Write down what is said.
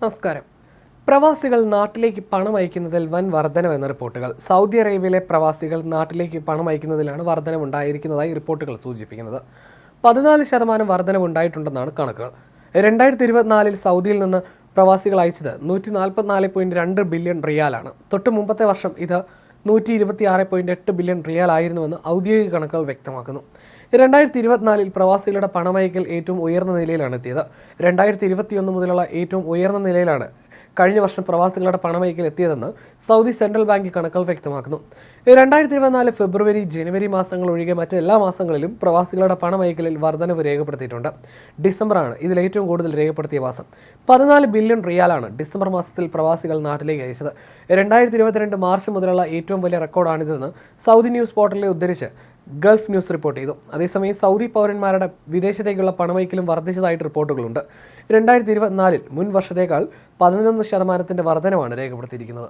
നമസ്കാരം. പ്രവാസികൾ നാട്ടിലേക്ക് പണം അയക്കുന്നതിൽ വൻ വർധനവെന്ന റിപ്പോർട്ടുകൾ. സൗദി അറേബ്യയിലെ പ്രവാസികൾ നാട്ടിലേക്ക് പണം അയക്കുന്നതിലാണ് വർധനവുണ്ടായിരിക്കുന്നതായി റിപ്പോർട്ടുകൾ സൂചിപ്പിക്കുന്നത്. 14% വർധനവുണ്ടായിട്ടുണ്ടെന്നാണ് കണക്കുകൾ. 2024 സൗദിയിൽ നിന്ന് പ്രവാസികൾ അയച്ചത് 144.2 ബില്യൺ റിയാലാണ്. തൊട്ട് മുമ്പത്തെ വർഷം ഇത് 126.8 ബില്യൺ റിയാൽ ആയിരുന്നുവെന്ന് ഔദ്യോഗിക കണക്കുകൾ വ്യക്തമാക്കുന്നു. 2024 പ്രവാസികളുടെ പണമയക്കൽ ഏറ്റവും ഉയർന്ന നിലയിലാണ് എത്തിയത്. 2021 മുതലുള്ള ഏറ്റവും ഉയർന്ന നിലയിലാണ് കഴിഞ്ഞ വർഷം പ്രവാസികളുടെ പണമയക്കൽ എത്തിയതെന്ന് സൗദി സെൻട്രൽ ബാങ്ക് കണക്കുകൾ വ്യക്തമാക്കുന്നു. 2024 ഫെബ്രുവരി, ജനുവരി മാസങ്ങൾ ഒഴികെ മറ്റെല്ലാ മാസങ്ങളിലും പ്രവാസികളുടെ പണമയക്കലിൽ വർധനവ് രേഖപ്പെടുത്തിയിട്ടുണ്ട്. ഡിസംബറാണ് ഇതിൽ ഏറ്റവും കൂടുതൽ രേഖപ്പെടുത്തിയ മാസം. 14 ബില്യൺ റിയാലാണ് ഡിസംബർ മാസത്തിൽ പ്രവാസികൾ നാട്ടിലേക്ക് അയച്ചത്. 2022 മാർച്ച് മുതലുള്ള ഏറ്റവും വലിയ റെക്കോർഡാണിതെന്ന് സൗദി ന്യൂസ് പോർട്ടലിനെ ഉദ്ധരിച്ച് ഗൾഫ് ന്യൂസ് റിപ്പോർട്ട് ചെയ്തു. അതേസമയം സൗദി പൗരന്മാരുടെ വിദേശത്തേക്കുള്ള പണമയക്കലും വർദ്ധിച്ചതായിട്ട് റിപ്പോർട്ടുകളുണ്ട്. 2024 മുൻ വർഷത്തേക്കാൾ 11% വർധനവാണ് രേഖപ്പെടുത്തിയിരിക്കുന്നത്.